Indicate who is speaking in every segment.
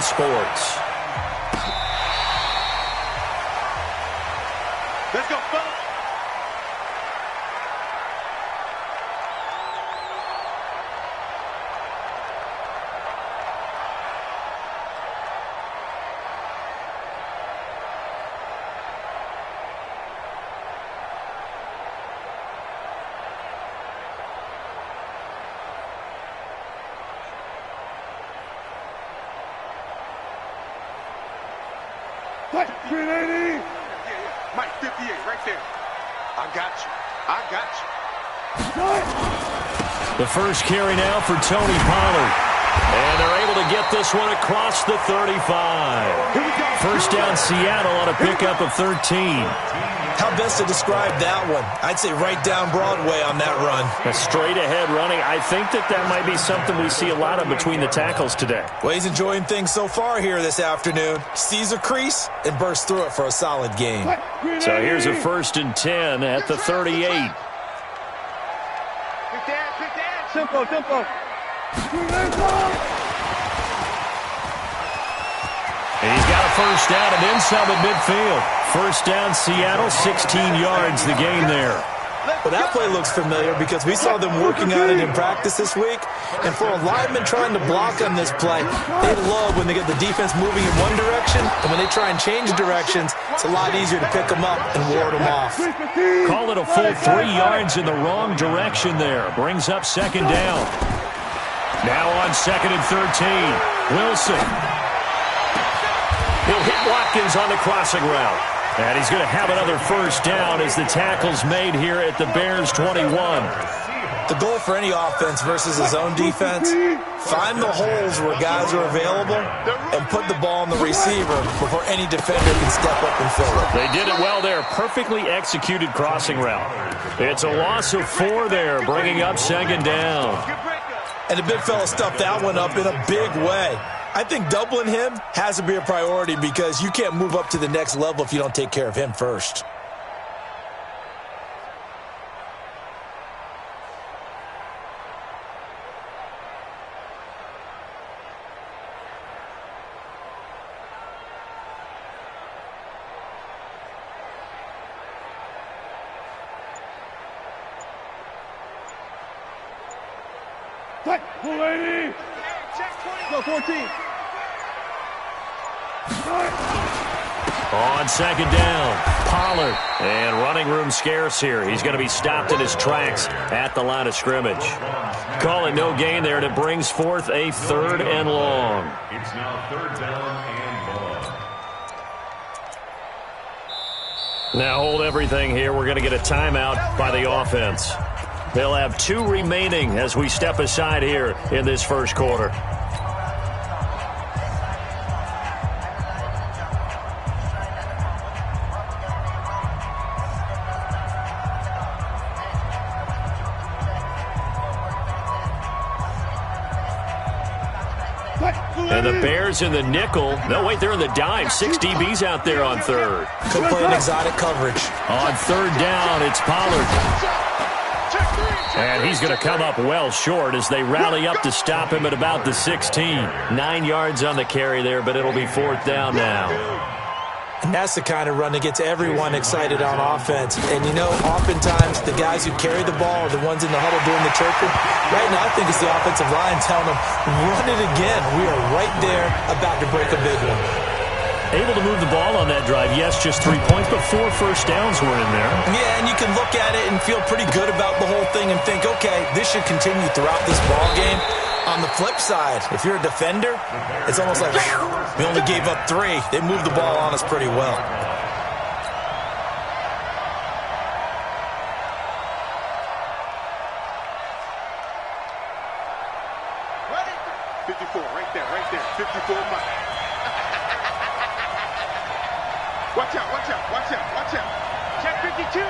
Speaker 1: sports.
Speaker 2: Let's go, folks.
Speaker 3: What? 380.
Speaker 2: Mike, 58, right there. I got you. I got you.
Speaker 1: The first carry now for Tony Pollard. And they're able to get this one across the 35. First down Seattle on a pickup of 13.
Speaker 4: How best to describe that one? I'd say right down Broadway on that run.
Speaker 1: A straight ahead running. I think that might be something we see a lot of between the tackles today.
Speaker 4: Well, he's enjoying things so far here this afternoon. Sees a crease and bursts through it for a solid game.
Speaker 1: So here's a 1st and 10 at the 38.
Speaker 2: Quick down. Tempo.
Speaker 1: And he's got a first down and then some at midfield. First down, Seattle, 16 yards the game there.
Speaker 4: Well, that play looks familiar because we saw them working on it in practice this week. And for a lineman trying to block on this play, they love when they get the defense moving in one direction. And when they try and change directions, it's a lot easier to pick them up and ward them off.
Speaker 1: Call it a full 3 yards in the wrong direction there. Brings up 2nd down. Now on 2nd and 13. Wilson. He'll hit Watkins on the crossing route. And he's going to have another first down as the tackle's made here at the Bears 21.
Speaker 4: The goal for any offense versus his own defense, find the holes where guys are available and put the ball on the receiver before any defender can step up and fill it.
Speaker 1: They did it well there. Perfectly executed crossing route. It's a loss of 4 there, bringing up 2nd down.
Speaker 4: And the big fella stuffed that one up in a big way. I think doubling him has to be a priority because you can't move up to the next level if you don't take care of him first.
Speaker 3: What? 480.
Speaker 2: Go, 14.
Speaker 1: On 2nd down, Pollard. And running room scarce here. He's going to be stopped in his tracks at the line of scrimmage. Call it no gain there, and it brings forth a 3rd and long.
Speaker 5: It's now 3rd down and long.
Speaker 1: Now hold everything here. We're going to get a timeout by the offense. They'll have 2 remaining as we step aside here in this first quarter. And the Bears in the nickel. No, wait, they're in the dime. 6 DBs out there on 3rd.
Speaker 4: Could play an exotic coverage.
Speaker 1: On 3rd down, it's Pollard. And he's going to come up well short as they rally up to stop him at about the 16. 9 yards on the carry there, but it'll be 4th down now.
Speaker 4: And that's the kind of run that gets everyone excited on offense. And, you know, oftentimes the guys who carry the ball are the ones in the huddle doing the chirping. Right now, I think it's the offensive line telling them, run it again. We are right there about to break a big one.
Speaker 1: Able to move the ball on that drive. Yes, just 3 points, but 4 first downs were in there.
Speaker 4: Yeah, and you can look at it and feel pretty good about the whole thing and think, okay, this should continue throughout this ball game. On the flip side, if you're a defender, it's almost like, we only gave up 3. They moved the ball on us pretty well.
Speaker 2: Ready? 54, right there. 54 miles. Watch out. Check 52.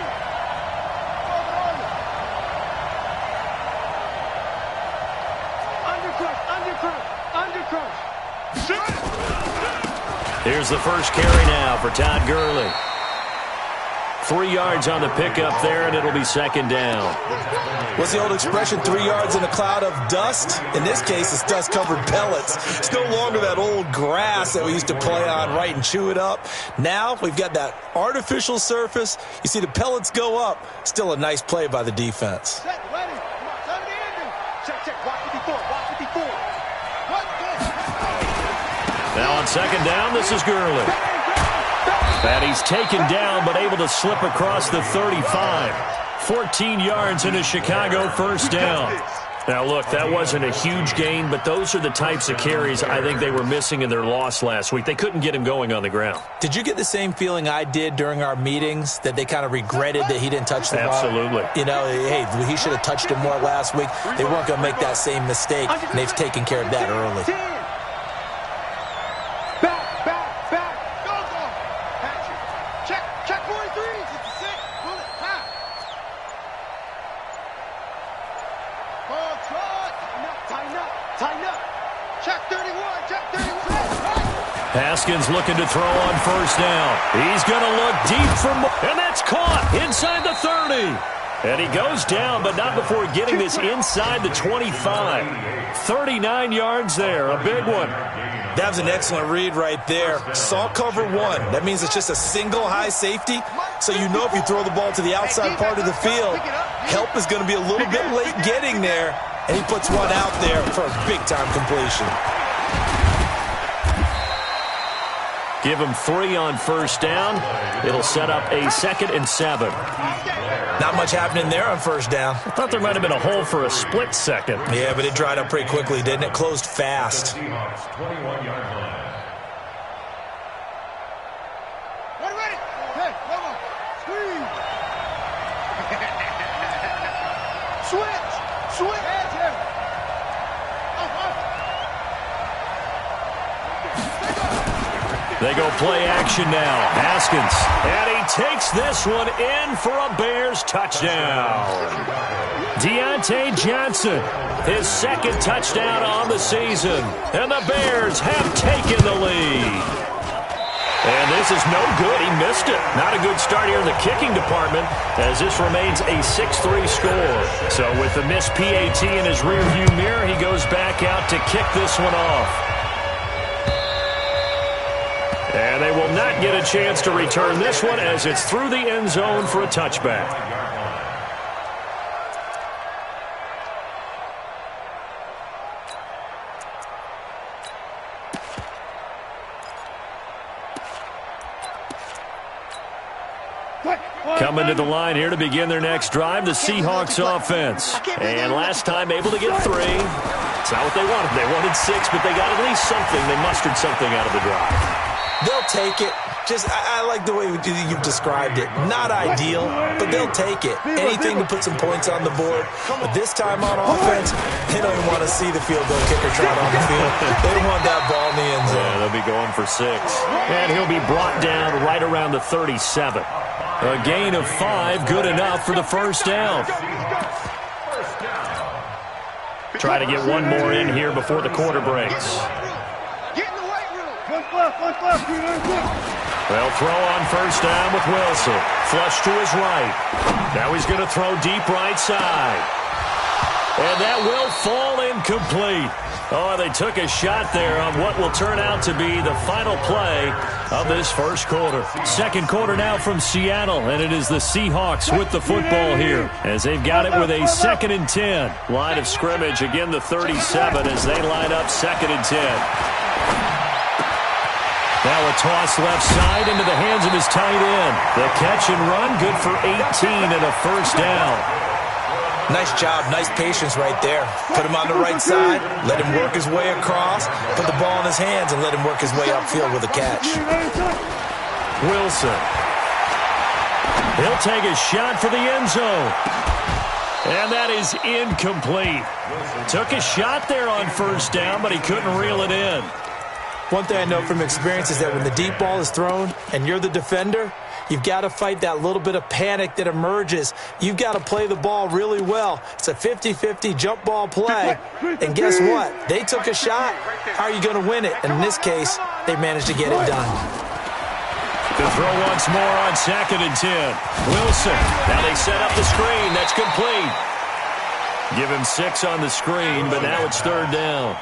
Speaker 2: Undercross.
Speaker 1: Here's the first carry now for Todd Gurley. 3 yards on the pickup there, and it'll be second down.
Speaker 4: What's the old expression, 3 yards in a cloud of dust? In this case, it's dust-covered pellets. It's no longer that old grass that we used to play on, right, and chew it up. Now we've got that artificial surface. You see the pellets go up. Still a nice play by the defense.
Speaker 2: Check, watch 54, watch 54.
Speaker 1: Now on second down, this is Gurley. And he's taken down, but able to slip across the 35. 14 yards in a Chicago first down. Now, look, that wasn't a huge gain, but those are the types of carries I think they were missing in their loss last week. They couldn't get him going on the ground.
Speaker 4: Did you get the same feeling I did during our meetings, that they kind of regretted that he didn't touch the ball?
Speaker 1: Absolutely.
Speaker 4: You know, hey, he should have touched it more last week. They weren't going to make that same mistake, and they've taken care of that early.
Speaker 2: Check 43. It's a 6. Bullet. Time. Tighten up. Check 31.
Speaker 1: Haskins looking to throw on first down. He's going to look deep for more. And that's caught inside the 30. And he goes down, but not before getting this inside the 25. 39 yards there. A big one.
Speaker 4: That was an excellent read right there. Saw cover one. That means it's just a single high safety. So you know if you throw the ball to the outside part of the field, help is going to be a little bit late getting there. And he puts one out there for a big-time completion.
Speaker 1: Give him 3 on first down. It'll set up a 2nd and 7.
Speaker 4: Not much happening there on first down.
Speaker 1: I thought there might have been a hole for a split second.
Speaker 4: Yeah, but it dried up pretty quickly, didn't it? Closed fast.
Speaker 5: 21-yard line.
Speaker 2: Ready? Hey, come on. Switch.
Speaker 1: They go play action now. Haskins. And he takes this one in for a Bears touchdown. Deontay Johnson, his 2nd touchdown on the season. And the Bears have taken the lead. And this is no good. He missed it. Not a good start here in the kicking department, as this remains a 6-3 score. So with the missed PAT in his rearview mirror, he goes back out to kick this one off. And they will not get a chance to return this one, as it's through the end zone for a touchback. Coming to the line here to begin their next drive, the Seahawks offense. And last time able to get 3. It's not what they wanted. They wanted 6, but they got at least something. They mustered something out of the drive.
Speaker 4: They'll take it. I like the way you've described it. Not ideal, but they'll take it. Anything to put some points on the board. But this time on offense, they don't even want to see the field goal kicker trot on the field. They want that ball in the end zone.
Speaker 1: Yeah, they'll be going for 6. And he'll be brought down right around the 37. A gain of 5, good enough for the first down. Try to get one more in here before the quarter breaks. They'll throw on first down with Wilson. Flush to his right. Now he's going to throw deep right side. And that will fall incomplete. Oh, they took a shot there on what will turn out to be the final play of this first quarter. Second quarter now from Seattle, and it is the Seahawks with the football here as they've got it with a 2nd and 10. Line of scrimmage, again the 37 as they line up 2nd and 10. Now a toss left side into the hands of his tight end. The catch and run, good for 18 and a first down.
Speaker 4: Nice job, nice patience right there. Put him on the right side, let him work his way across, put the ball in his hands, and let him work his way upfield with a catch.
Speaker 1: Wilson. He'll take a shot for the end zone. And that is incomplete. Took a shot there on first down, but he couldn't reel it in.
Speaker 4: One thing I know from experience is that when the deep ball is thrown and you're the defender, you've got to fight that little bit of panic that emerges. You've got to play the ball really well. It's a 50-50 jump ball play. And guess what? They took a shot. How are you going to win it? And in this case, they managed to get it done.
Speaker 1: To throw once more on 2nd and 10. Wilson. Now they set up the screen. That's complete. Give him 6 on the screen, but now it's 3rd down.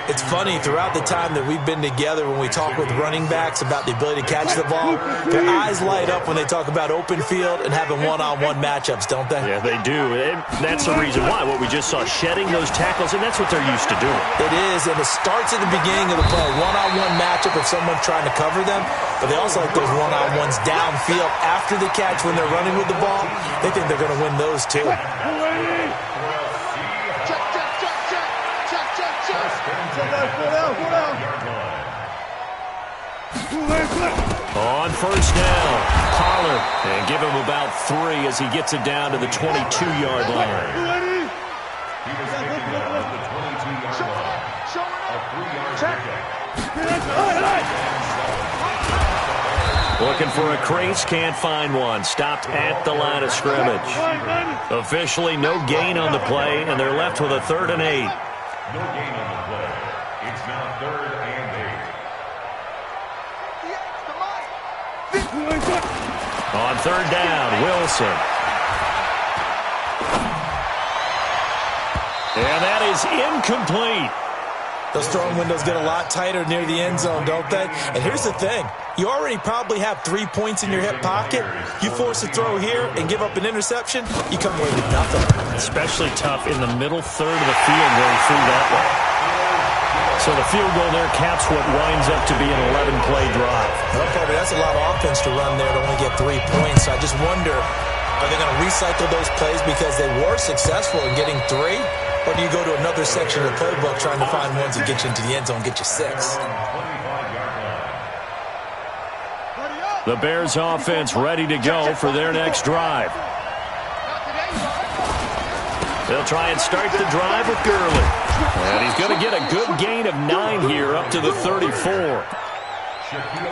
Speaker 4: It's funny, throughout the time that we've been together, when we talk with running backs about the ability to catch the ball, their eyes light up when they talk about open field and having one-on-one matchups, don't they?
Speaker 1: Yeah, they do. And that's the reason why. What we just saw, shedding those tackles, and that's what they're used to doing.
Speaker 4: It is, and it starts at the beginning of the play, one-on-one matchup if someone's trying to cover them, but they also like those one-on-ones downfield after the catch when they're running with the ball. They think they're going to win those too.
Speaker 1: On 1st down, Pollard, and give him about 3 as he gets it down to the 22-yard line. Looking for a crease, can't find one. Stopped at the line of scrimmage. Officially no gain on the play, and they're left with a 3rd and 8.
Speaker 5: No gain on the play. It's now 3rd and 8.
Speaker 1: On 3rd down, Wilson. And that is incomplete.
Speaker 4: Those throwing windows get a lot tighter near the end zone, don't they? And here's the thing. You already probably have 3 points in your hip pocket. You force a throw here and give up an interception, you come away with nothing.
Speaker 1: Especially tough in the middle 3rd of the field where he threw that one. So the field goal there caps what winds up to be an 11-play drive.
Speaker 4: Well, probably that's a lot of offense to run there to only get 3 points. So I just wonder, are they going to recycle those plays because they were successful in getting 3? Or do you go to another section of the playbook trying to find ones that get you into the end zone and get you 6?
Speaker 1: The Bears offense ready to go for their next drive. They'll try and start the drive with Gurley. And he's going to get a good gain of 9 here up to the 34.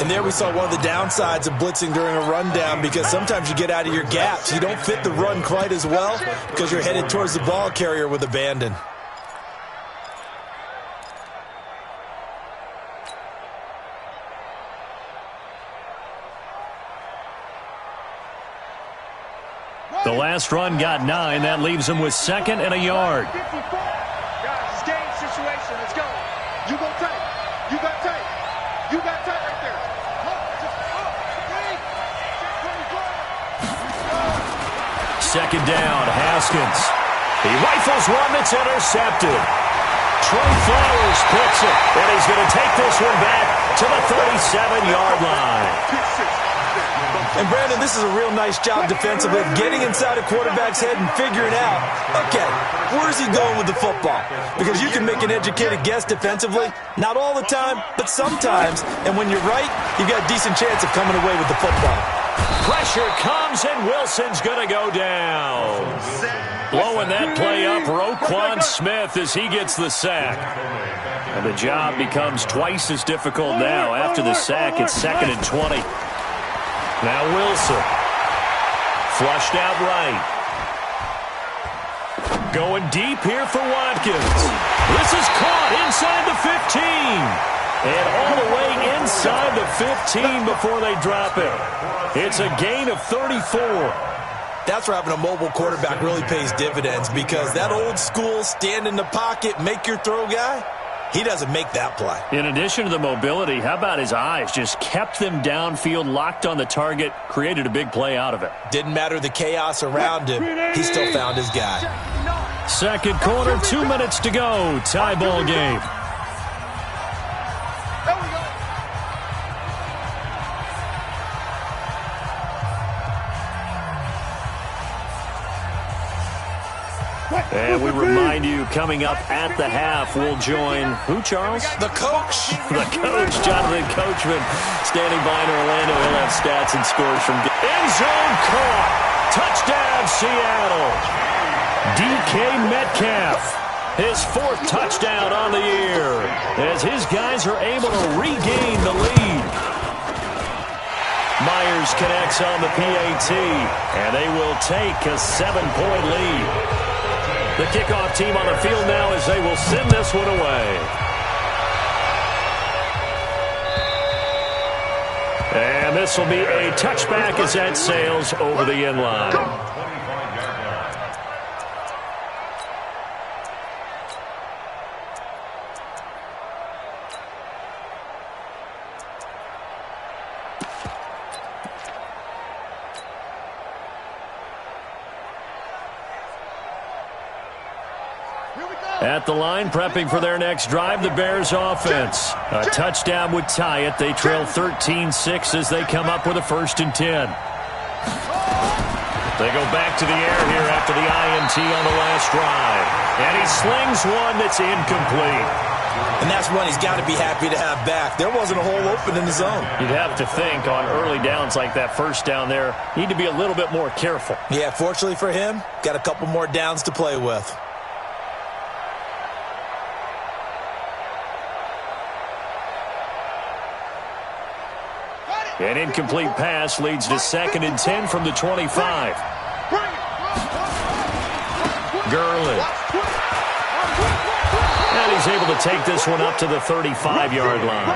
Speaker 4: And there we saw one of the downsides of blitzing during a rundown, because sometimes you get out of your gaps. You don't fit the run quite as well because you're headed towards the ball carrier with abandon.
Speaker 1: The last run got 9. That leaves him with 2nd and a yard.
Speaker 2: Guys, it's game situation. Let's go. You go tight. You got tight. You got tight right there.
Speaker 1: Second down, Haskins. He rifles one that's intercepted. Trey Flowers picks it, and he's going to take this one back to the 37-yard line.
Speaker 4: And, Brandon, this is a real nice job defensively of getting inside a quarterback's head and figuring out, okay, where's he going with the football? Because you can make an educated guess defensively, not all the time, but sometimes. And when you're right, you've got a decent chance of coming away with the football.
Speaker 1: Pressure comes, and Wilson's going to go down. Blowing that play up, Roquan Smith, as he gets the sack. And the job becomes twice as difficult now. After the sack, it's 2nd and 20. Now Wilson. Flushed out right. Going deep here for Watkins. This is caught inside the 15. And all the way inside the 15 before they drop it. It's a gain of 34.
Speaker 4: That's where having a mobile quarterback really pays dividends, because that old school stand in the pocket, make your throw guy, he doesn't make that play.
Speaker 1: In addition to the mobility, how about his eyes? Just kept them downfield, locked on the target, created a big play out of it.
Speaker 4: Didn't matter the chaos around him. He still found his guy.
Speaker 1: Second quarter, 2 minutes to go. Tie ball game. And we remind you, coming up at the half, we'll join who, Charles?
Speaker 4: The coach.
Speaker 1: The coach, Jonathan Coachman, standing by in Orlando. He'll have stats and scores from end zone caught. Touchdown, Seattle. DK Metcalf, his 4th touchdown on the year, as his guys are able to regain the lead. Myers connects on the PAT, and they will take a 7-point lead. The kickoff team on the field now as they will send this one away. And this will be a touchback as that sails over the end line. At the line, prepping for their next drive, the Bears offense. A touchdown would tie it. They trail 13-6 as they come up with a 1st and 10. They go back to the air here after the INT on the last drive. And he slings one that's incomplete.
Speaker 4: And that's one he's got to be happy to have back. There wasn't a hole open in the zone.
Speaker 1: You'd have to think on early downs like that first down there, need to be a little bit more careful.
Speaker 4: Yeah, fortunately for him, got a couple more downs to play with.
Speaker 1: An incomplete pass leads to 2nd and 10 from the 25. Gurley. And he's able to take this one up to the 35-yard line.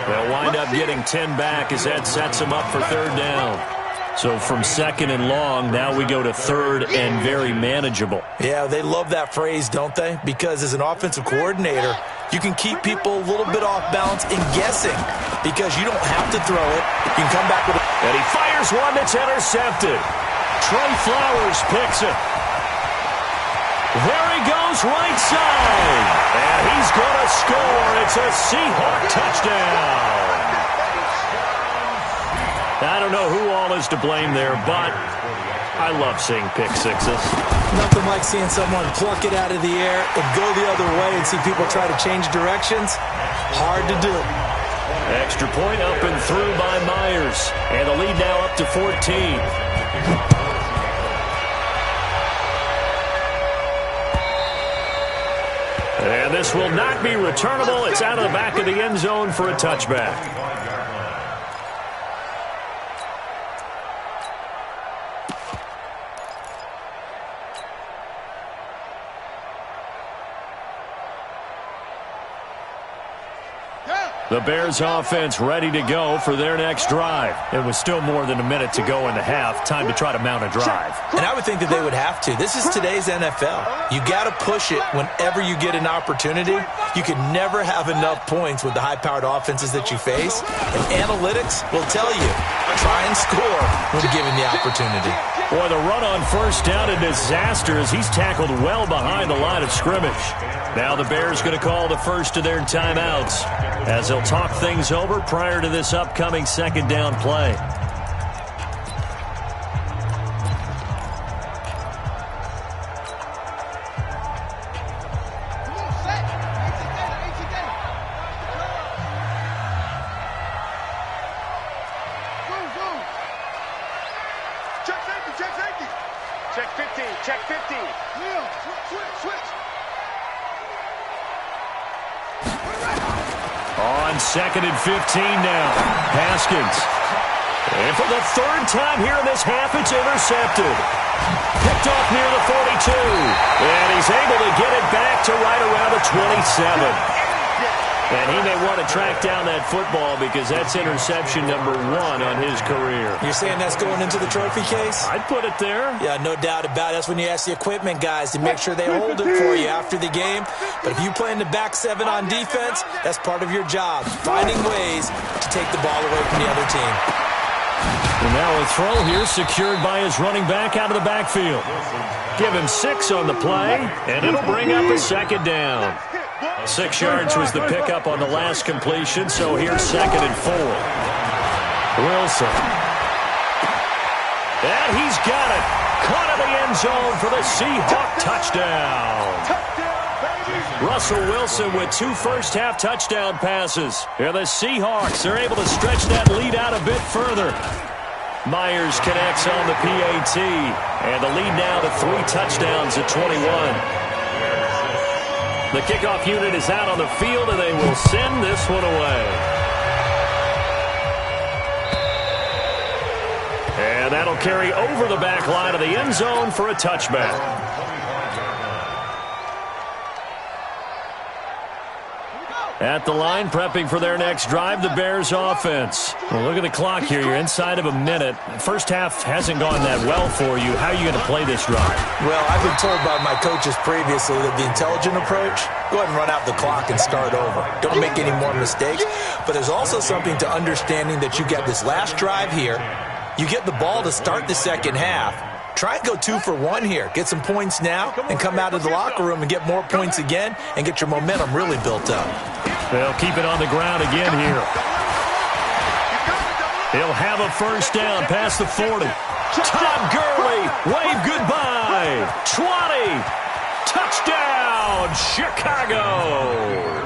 Speaker 1: They'll wind up getting 10 back as that sets them up for 3rd down. So from 2nd and long, now we go to 3rd and very manageable.
Speaker 4: Yeah, they love that phrase, don't they? Because as an offensive coordinator, you can keep people a little bit off balance and guessing because you don't have to throw it. You can come back with it.
Speaker 1: And he fires one that's intercepted. Trey Flowers picks it. There he goes right side. And he's going to score. It's a Seahawk touchdown. I don't know who all is to blame there, but I love seeing pick sixes.
Speaker 4: Nothing like seeing someone pluck it out of the air and go the other way and see people try to change directions. Hard to do.
Speaker 1: Extra point up and through by Myers. And the lead now up to 14. And this will not be returnable. It's out of the back of the end zone for a touchback. The Bears offense ready to go for their next drive. It was still more than a minute to go in the half. Time to try to mount a drive.
Speaker 4: And I would think that they would have to. This is today's NFL. You got to push it whenever you get an opportunity. You can never have enough points with the high-powered offenses that you face. And analytics will tell you, try and score when given the opportunity.
Speaker 1: Boy, the run on 1st down a disaster as he's tackled well behind the line of scrimmage. Now the Bears going to call the first of their timeouts as they'll talk things over prior to this upcoming 2nd down play.
Speaker 2: Check 50, check 50. Neil, switch.
Speaker 1: On 2nd and 15 now. Haskins. And for the 3rd time here in this half, it's intercepted. Picked off near the 42. And he's able to get it back to right around the 27. And he may want to track down that football because that's interception number 1 on his career.
Speaker 4: You're saying that's going into the trophy case?
Speaker 1: I'd put it there.
Speaker 4: Yeah, no doubt about it. That's when you ask the equipment guys to make sure they hold it for you after the game. But if you play in the back 7 on defense, that's part of your job, finding ways to take the ball away from the other team.
Speaker 1: And now a throw here secured by his running back out of the backfield. Give him 6 on the play, and it'll bring up a 2nd down. 6 yards was the pickup on the last completion, so here's 2nd and 4. Wilson. And he's got it. Caught in the end zone for the Seahawk touchdown. Russell Wilson with 2 first-half touchdown passes. And the Seahawks are able to stretch that lead out a bit further. Myers connects on the PAT. And the lead now to 3 touchdowns at 21. The kickoff unit is out on the field, and they will send this one away. And that'll carry over the back line of the end zone for a touchback. At the line, prepping for their next drive, the Bears offense. Well, look at the clock here. You're inside of a minute. First half hasn't gone that well for you. How are you going to play this drive?
Speaker 4: Well, I've been told by my coaches previously that the intelligent approach, go ahead and run out the clock and start over. Don't make any more mistakes. But there's also something to understanding that you get this last drive here. You get the ball to start the second half. Try and go 2 for 1 here. Get some points now and come out of the locker room and get more points again and get your momentum really built up.
Speaker 1: They'll keep it on the ground again here. He'll have a first down past the 40. Todd Gurley, wave goodbye. 20. Touchdown, Chicago.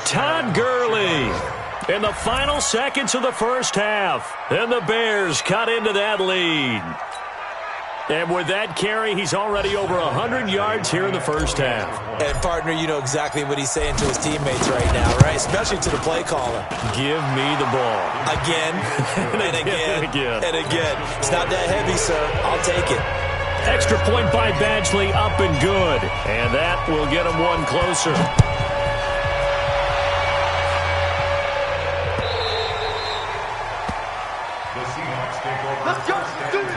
Speaker 1: Todd Gurley in the final seconds of the first half. And the Bears cut into that lead. And with that carry, he's already over 100 yards here in the first half.
Speaker 4: And, partner, you know exactly what he's saying to his teammates right now, right? Especially to the play caller.
Speaker 1: Give me the ball.
Speaker 4: Again, and again,
Speaker 1: again.
Speaker 4: and again. It's not that heavy, sir. I'll take it.
Speaker 1: Extra point by Badgley, up and good. And that will get him one closer.
Speaker 5: The Seahawks take over.
Speaker 2: Let's go. Do it.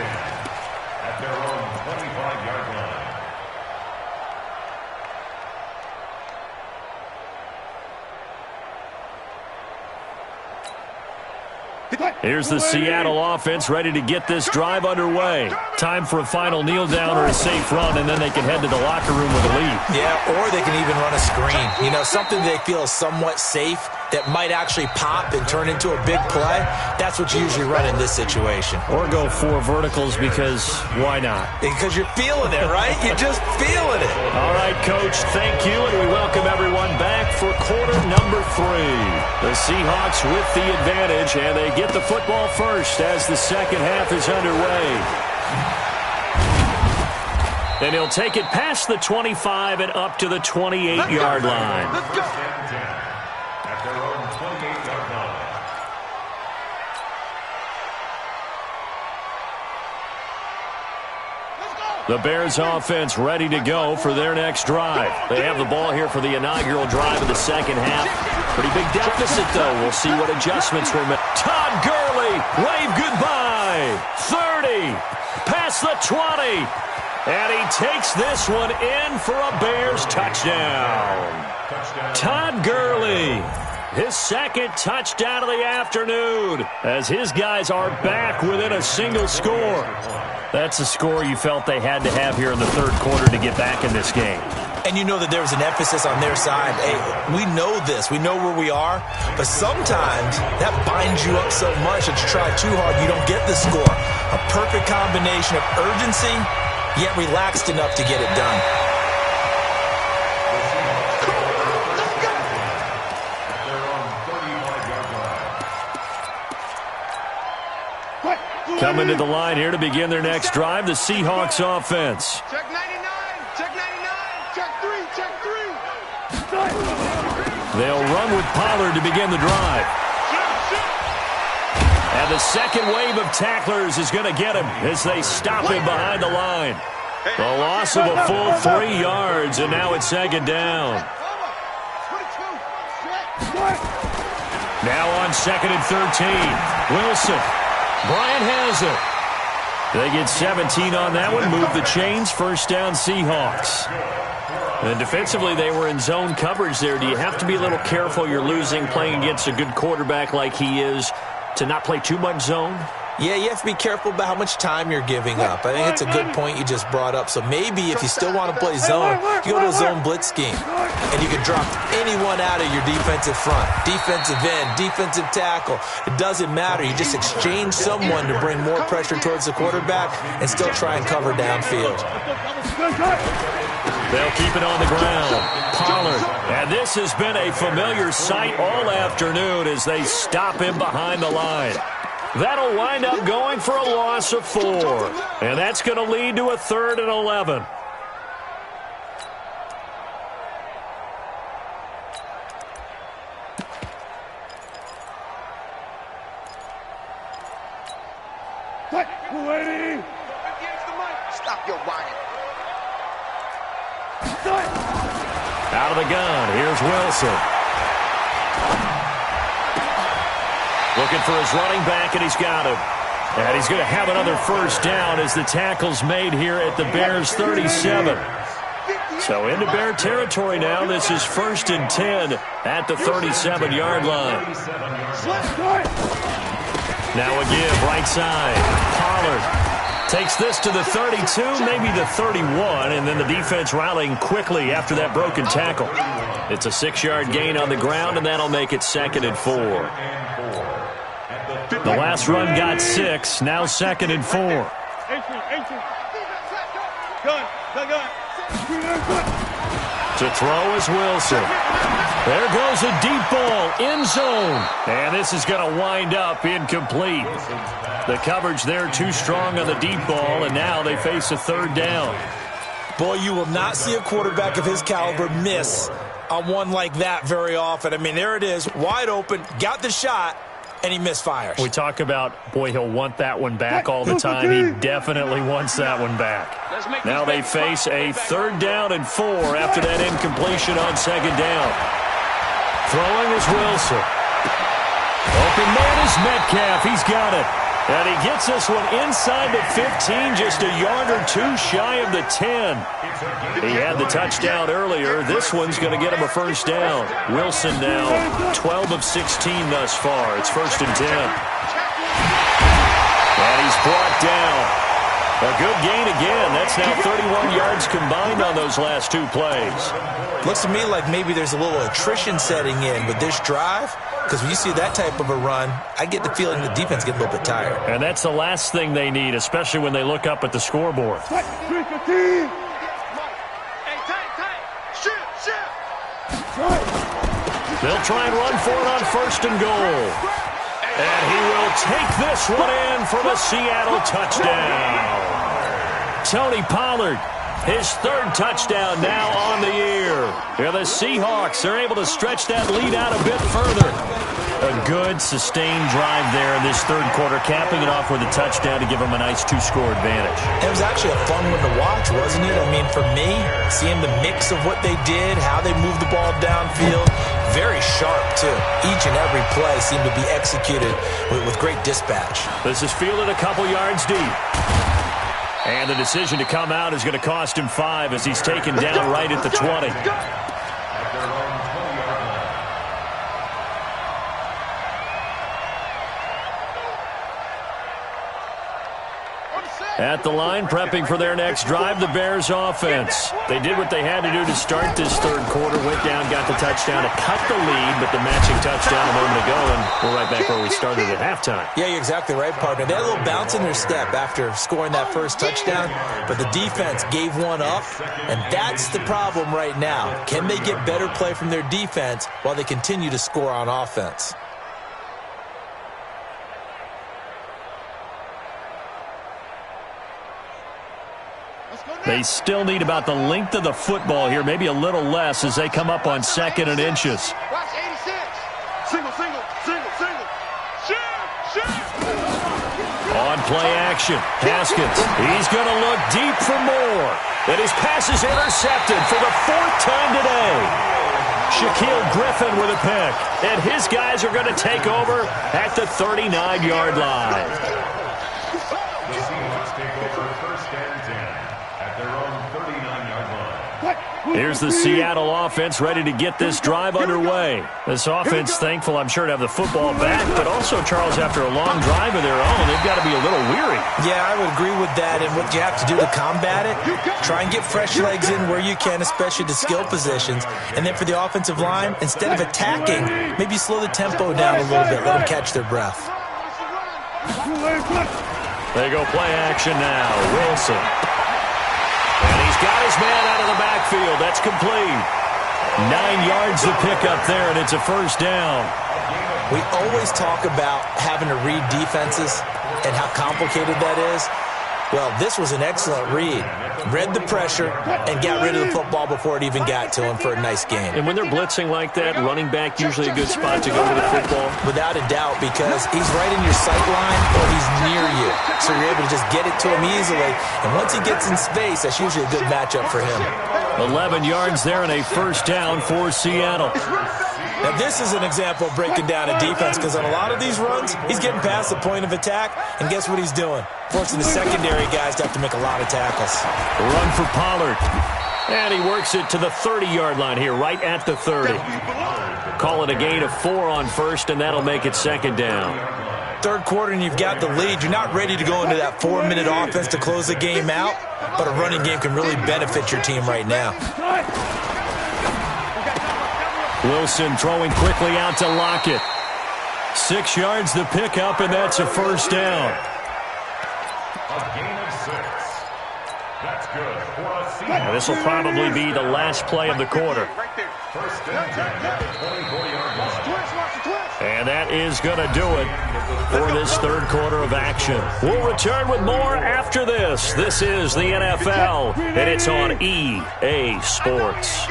Speaker 5: At their own 25-yard line.
Speaker 1: Here's the Seattle offense ready to get this drive underway. Time for a final kneel down or a safe run, and then they can head to the locker room with a lead.
Speaker 4: Yeah, or they can even run a screen. You know, something they feel is somewhat safe that might actually pop and turn into a big play. That's what you usually run in this situation.
Speaker 1: Or go 4 verticals because why not?
Speaker 4: Because you're feeling it, right? You're just feeling it.
Speaker 1: All right, Coach, thank you, and we welcome everyone back for quarter number 3. The Seahawks with the advantage, and they get the football first as the second half is underway. And he'll take it past the 25 and up to the 28-yard line.
Speaker 2: Let's go.
Speaker 5: At their own 28-yard line.
Speaker 1: The Bears offense ready to go for their next drive. They have the ball here for the inaugural drive of the second half. Pretty big deficit, though. We'll see what adjustments were made. Todd Gurley, wave goodbye. 30, past the 20. And he takes this one in for a Bears touchdown. Todd Gurley, his second touchdown of the afternoon, as his guys are back within a single score. That's a score you felt they had to have here in the third quarter to get back in this game.
Speaker 4: And you know that there was an emphasis on their side. Hey, we know this. We know where we are. But sometimes that binds you up so much that you try too hard, you don't get the score. A perfect combination of urgency, yet relaxed enough to get it done.
Speaker 1: Coming to the line here to begin their next drive, the Seahawks offense.
Speaker 2: Check 99. Check 99. Check 3. Check 3.
Speaker 1: They'll run with Pollard to begin the drive. And the second wave of tacklers is going to get him as they stop him behind the line. The loss of a full 3 yards, and now it's second down. Now on second and 13. Wilson. Bryant has it. They get 17 on that one. Move the chains. First down, Seahawks. And defensively, they were in zone coverage there. Do you have to be a little careful? You're losing, playing against a good quarterback like he is, to not play too much zone?
Speaker 4: Yeah, you have to be careful about how much time you're giving up. I think it's a good point you just brought up. So maybe if you still want to play zone, you go to a zone blitz scheme. And you can drop anyone out of your defensive front. Defensive end, defensive tackle. It doesn't matter. You just exchange someone to bring more pressure towards the quarterback and still try and cover downfield.
Speaker 1: They'll keep it on the ground. Pollard. And this has been a familiar sight all afternoon as they stop him behind the line. That'll wind up going for a loss of 4. And that's going to lead to a 3rd and 11.
Speaker 2: Stop your whining.
Speaker 1: Out of the gun. Here's Wilson. Looking for his running back, and he's got him. And he's going to have another first down as the tackle's made here at the Bears' 37. So into Bear territory now. This is 1st and 10 at the 37-yard line. Now a give, right side. Pollard takes this to the 32, maybe the 31, and then the defense rallying quickly after that broken tackle. It's a 6-yard gain on the ground, and that'll make it 2nd and 4. The last run got 6, now 2nd and 4. To throw is Wilson. There goes a deep ball, end zone. And this is going to wind up incomplete. The coverage there too strong on the deep ball, and now they face a 3rd down.
Speaker 4: Boy, you will not see a quarterback of his caliber miss on one like that very often. I mean, there it is, wide open, got the shot, and he misfires.
Speaker 1: We talk about, boy, he'll want that one back all the time. He definitely wants that one back. Now they face a 3rd down and 4 after that incompletion on 2nd down. Throwing is Wilson. Open man is Metcalf. He's got it. And he gets this one inside the 15, just a yard or 2 shy of the 10. He had the touchdown earlier. This one's going to get him a first down. Wilson now 12 of 16 thus far. It's 1st and 10. And he's brought down. A good gain again. That's now 31 yards combined on those last 2 plays.
Speaker 4: Looks to me like maybe there's a little attrition setting in with this drive, because when you see that type of a run, I get the feeling the defense gets a little bit tired.
Speaker 1: And that's the last thing they need, especially when they look up at the scoreboard. They'll try and run for it on 1st and goal. And he will take this one in for the Seattle touchdown. Tony Pollard, his 3rd touchdown now on the year. Yeah, the Seahawks are able to stretch that lead out a bit further. A good, sustained drive there in this 3rd quarter, capping it off with a touchdown to give them a nice 2-score advantage.
Speaker 4: It was actually a fun one to watch, wasn't it? I mean, for me, seeing the mix of what they did, how they moved the ball downfield, very sharp, too. Each and every play seemed to be executed with great dispatch.
Speaker 1: This is fielded a couple yards deep. And the decision to come out is going to cost him 5 as he's taken down right at the 20. At the line, prepping for their next drive, the Bears offense. They did what they had to do to start this 3rd quarter, went down, got the touchdown to cut the lead, but the matching touchdown a moment ago, and we're right back where we started at halftime.
Speaker 4: Yeah, you're exactly right, partner. They had a little bounce in their step after scoring that first touchdown, but the defense gave one up, and that's the problem right now. Can they get better play from their defense while they continue to score on offense?
Speaker 1: They still need about the length of the football here, maybe a little less as they come up on 2nd and inches.
Speaker 2: Watch 86. Single. Shoot.
Speaker 1: On play action, Haskins. He's going to look deep for more. And his pass is intercepted for the 4th time today. Shaquille Griffin with a pick. And his guys are going to take over at the 39-yard line. Here's the Seattle offense ready to get this drive underway. This offense thankful, I'm sure, to have the football back, but also, Charles, after a long drive of their own, they've got to be a little weary.
Speaker 4: Yeah, I would agree with that, and what you have to do to combat it, try and get fresh legs in where you can, especially the skill positions, and then for the offensive line, instead of attacking, maybe slow the tempo down a little bit, let them catch their breath.
Speaker 1: They go play action now. Wilson. And he's got his man out of the backfield. That's complete. 9 yards to pick up there, and it's a first down.
Speaker 4: We always talk about having to read defenses and how complicated that is. Well, this was an excellent read. Read the pressure and got rid of the football before it even got to him for a nice game.
Speaker 1: And when they're blitzing like that, running back usually a good spot to go with the football?
Speaker 4: Without a doubt, because he's right in your sight line or he's near you. So you're able to just get it to him easily. And once he gets in space, that's usually a good matchup for him.
Speaker 1: 11 yards there and a first down for Seattle.
Speaker 4: Now, this is an example of breaking down a defense because on a lot of these runs, he's getting past the point of attack, and guess what he's doing? Forcing the secondary guys to have to make a lot of tackles.
Speaker 1: Run for Pollard. And he works it to the 30-yard line here, right at the 30. Call it a gain of 4 on first, and that'll make it second down.
Speaker 4: Third quarter and you've got the lead. You're not ready to go into that 4-minute offense to close the game out, but a running game can really benefit your team right now.
Speaker 1: Wilson throwing quickly out to Lockett. 6 yards the pickup, and that's a first down.
Speaker 5: A gain of 6. That's good for a season.
Speaker 1: Now, this will probably be the last play of the quarter.
Speaker 5: First and 10 at the 24-yard line.
Speaker 1: And that is going to do it for this third quarter of action. We'll return with more after this. This is the NFL, and it's on EA Sports.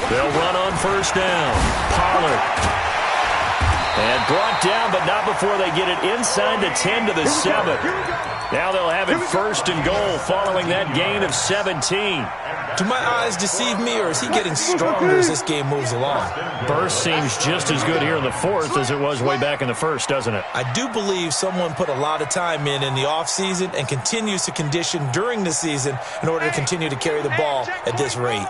Speaker 1: They'll run on first down. Pollard. And brought down, but not before they get it inside the 10 to the 7. Now they'll have it first and goal following that gain of 17.
Speaker 4: Do my eyes deceive me, or is he getting stronger as this game moves along?
Speaker 1: Burst seems just as good here in the fourth as it was way back in the first, doesn't it?
Speaker 4: I do believe someone put a lot of time in the offseason and continues to condition during the season in order to continue to carry the ball at this rate.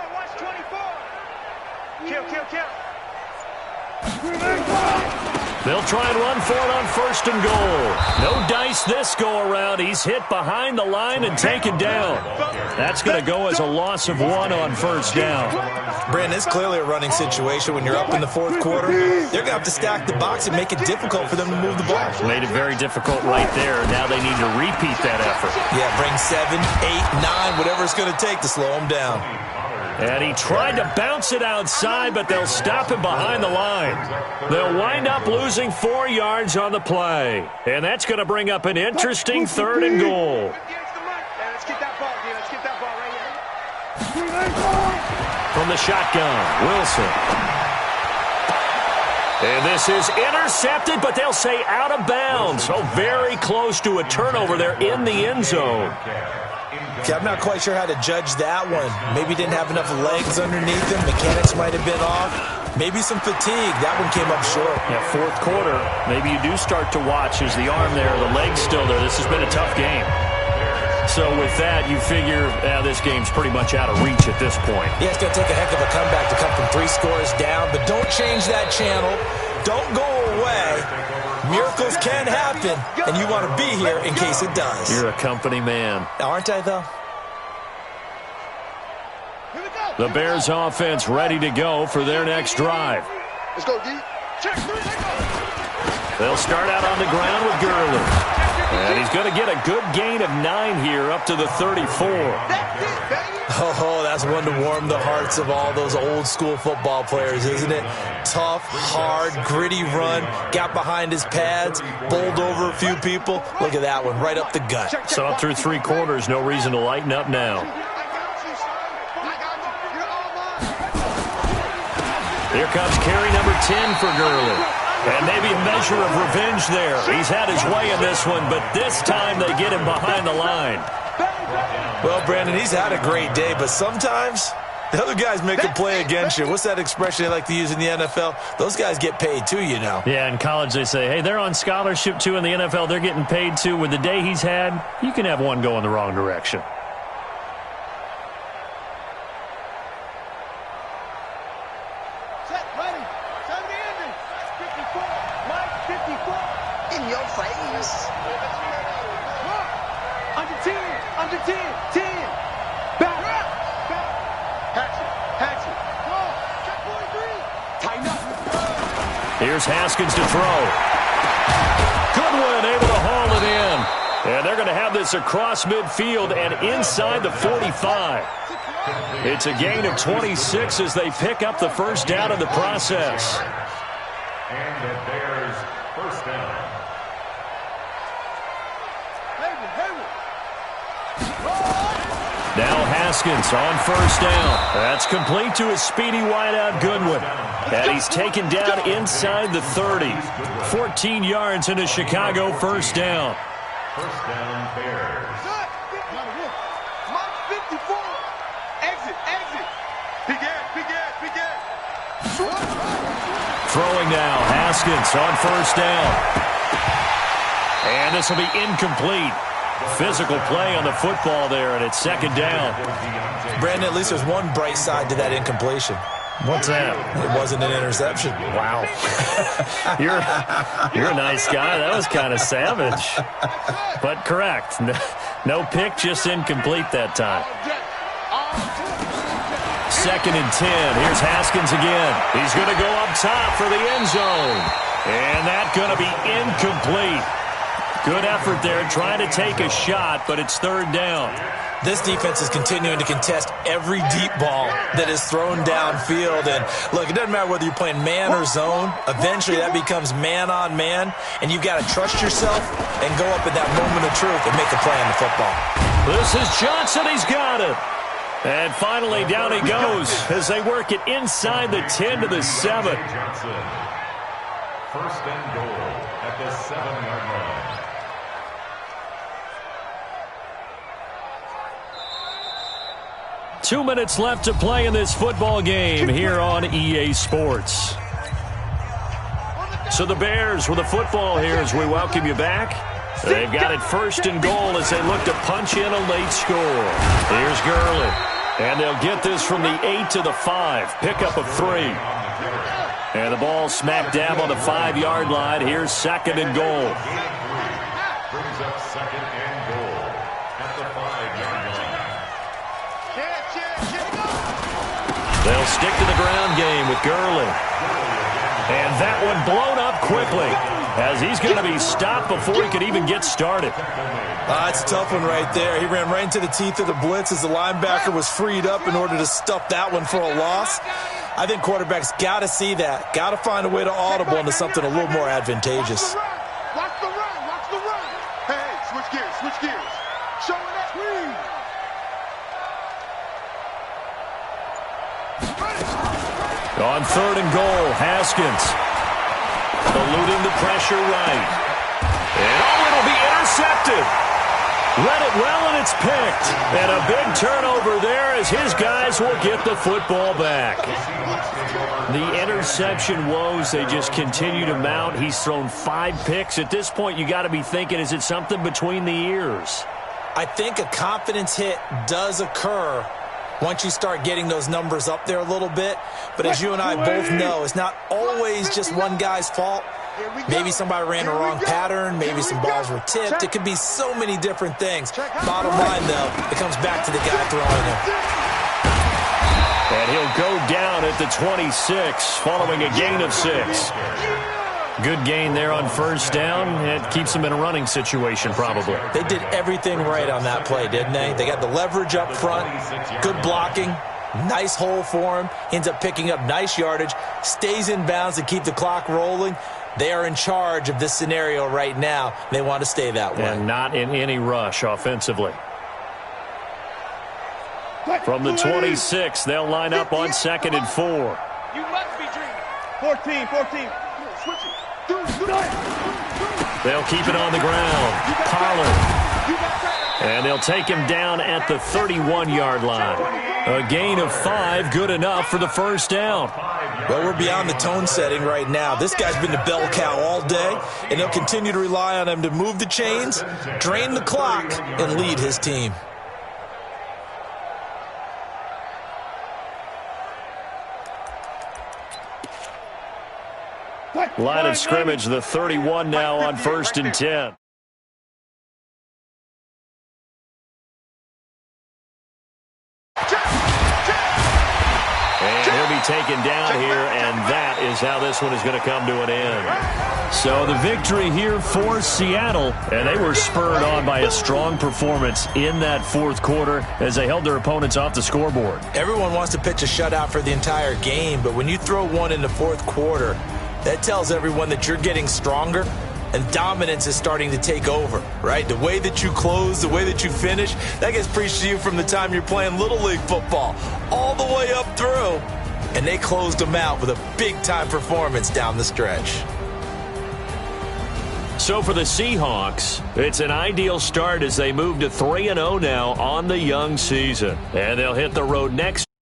Speaker 1: They'll try and run for it on first and goal. No dice this go-around. He's hit behind the line and taken down. That's going to go as a loss of 1 on first down.
Speaker 4: Brandon, it's clearly a running situation when you're up in the fourth quarter. They're going to have to stack the box and make it difficult for them to move the ball.
Speaker 1: Made it very difficult right there. Now they need to repeat that effort.
Speaker 4: Yeah, bring 7, 8, 9, whatever it's going to take to slow them down.
Speaker 1: And he tried to bounce it outside, but they'll stop him behind the line. They'll wind up losing 4 yards on the play. And that's going to bring up an interesting third and goal.
Speaker 2: Let's get that ball, dude. Let's get that ball right here.
Speaker 1: From the shotgun, Wilson. And this is intercepted, but they'll say out of bounds. So very close to a turnover there in the end zone.
Speaker 4: Okay, I'm not quite sure how to judge that one. Maybe didn't have enough legs underneath him. Mechanics might have been off. Maybe some fatigue. That one came up short.
Speaker 1: Yeah, fourth quarter, maybe you do start to watch as the arm there, the leg's still there. This has been a tough game. So with that, you figure this game's pretty much out of reach at this point.
Speaker 4: Yeah, it's going to take a heck of a comeback to come from 3 scores down, but don't change that channel. Don't go away. Miracles can happen, and you want to be here in case it does.
Speaker 1: You're a company man.
Speaker 4: Aren't I, though?
Speaker 1: The Bears offense ready to go for their next drive.
Speaker 2: Let's go, D. Check.
Speaker 1: They'll start out on the ground with Gurley. And he's going to get a good gain of 9 here up to the 34.
Speaker 2: That's it, baby.
Speaker 4: Oh, that's one to warm the hearts of all those old school football players, isn't it? Tough, hard, gritty run, got behind his pads, bowled over a few people. Look at that one, right up the gut.
Speaker 1: Saw through 3 quarters, no reason to lighten up now. Here comes carry number 10 for Gurley. And maybe a measure of revenge there. He's had his way in this one, but this time they get him behind the line.
Speaker 4: Well, Brandon, he's had a great day, but sometimes the other guys make a play against you. What's that expression they like to use in the NFL? Those guys get paid too, you know.
Speaker 1: Yeah, in college they say, hey, they're on scholarship too. In the NFL, they're getting paid too. With the day he's had, you can have one go in the wrong direction.
Speaker 2: Set, ready. 70 ending. 54. Mike, 54. In your face. Under 10. Under 10. 10. Back. Hatchet. Check 43. Tighten up.
Speaker 1: Here's Haskins to throw. Goodwin able to haul it in. And they're going to have this across midfield and inside the 45. It's a gain of 26 as they pick up the first down in the process.
Speaker 5: And the Bears first down.
Speaker 1: Now Haskins on first down. That's complete to his speedy wideout Goodwin. And he's taken down inside the 30. 14 yards into Chicago first down.
Speaker 5: First down, Bears.
Speaker 2: Mike, 54. Exit. Big air.
Speaker 1: Throwing now, Haskins on first down. And this will be incomplete. Physical play on the football there, and it's second down.
Speaker 4: Brandon, at least there's one bright side to that incompletion.
Speaker 1: What's that?
Speaker 4: It wasn't an interception.
Speaker 1: Wow. You're a nice guy. That was kind of savage. But correct. No pick, just incomplete that time. Second and 10. Here's Haskins again. He's going to go up top for the end zone. And that's going to be incomplete. Good effort there, trying to take a shot, but it's third down.
Speaker 4: This defense is continuing to contest every deep ball that is thrown downfield. And, look, it doesn't matter whether you're playing man or zone. Eventually, that becomes man-on-man, and you've got to trust yourself and go up at that moment of truth and make a play on the football.
Speaker 1: This is Johnson. He's got it. And finally, down he goes as they work it inside the 10 to the 7.
Speaker 5: First and goal at the 7-yard line.
Speaker 1: Two minutes left to play in this football game here on EA Sports. So the Bears with the football here as we welcome you back. They've got it first and goal as they look to punch in a late score. Here's Gurley. And they'll get this from the 8 to the 5. Pickup of 3. And the ball smack dab on the 5-yard line. Here's second and goal.
Speaker 5: Brings up second and goal at the 5-yard line.
Speaker 1: They'll stick to the ground game with Gurley. And that one blown up quickly as he's going to be stopped before he could even get started.
Speaker 4: It's a tough one right there. He ran right into the teeth of the blitz as the linebacker was freed up in order to stuff that one for a loss. I think quarterbacks got to see that. Got to find a way to audible into something a little more advantageous.
Speaker 2: Watch the run. Watch the run. Hey, switch gears. Switch gears. Show it up.
Speaker 1: On third and goal, Haskins eluding the pressure right. And it'll be intercepted. Read it well, and it's picked. And a big turnover there as his guys will get the football back. The interception woes, they just continue to mount. He's thrown 5 picks. At this point, you got to be thinking, is it something between the ears?
Speaker 4: I think a confidence hit does occur once you start getting those numbers up there a little bit. But as you and I both know, it's not always just one guy's fault. Maybe somebody ran the wrong pattern. Maybe some balls were tipped. It could be so many different things. Bottom line, though, it comes back to the guy throwing it.
Speaker 1: And he'll go down at the 26 following a gain of 6. Good gain there on first down. It keeps them in a running situation, probably.
Speaker 4: They did everything right on that play, didn't they? They got the leverage up front, good blocking, nice hole for him, ends up picking up nice yardage, stays in bounds to keep the clock rolling. They are in charge of this scenario right now. They want to stay that way.
Speaker 1: And not in any rush offensively. From the 26, they'll line up on second and 4.
Speaker 2: You must be dreaming. 14. Switch it.
Speaker 1: They'll keep it on the ground. Pollard. And they'll take him down at the 31-yard line. A gain of 5, good enough for the first down.
Speaker 4: Well, we're beyond the tone setting right now. This guy's been the bell cow all day, and they'll continue to rely on him to move the chains, drain the clock, and lead his team.
Speaker 1: Line of scrimmage, the 31 now on first and 10. And he'll be taken down here, and that is how this one is going to come to an end. So the victory here for Seattle, and they were spurred on by a strong performance in that fourth quarter as they held their opponents off the scoreboard.
Speaker 4: Everyone wants to pitch a shutout for the entire game, but when you throw one in the fourth quarter, that tells everyone that you're getting stronger and dominance is starting to take over, right? The way that you close, the way that you finish, that gets preached to you from the time you're playing Little League football all the way up through. And they closed them out with a big-time performance down the stretch.
Speaker 1: So for the Seahawks, it's an ideal start as they move to 3-0 now on the young season. And they'll hit the road next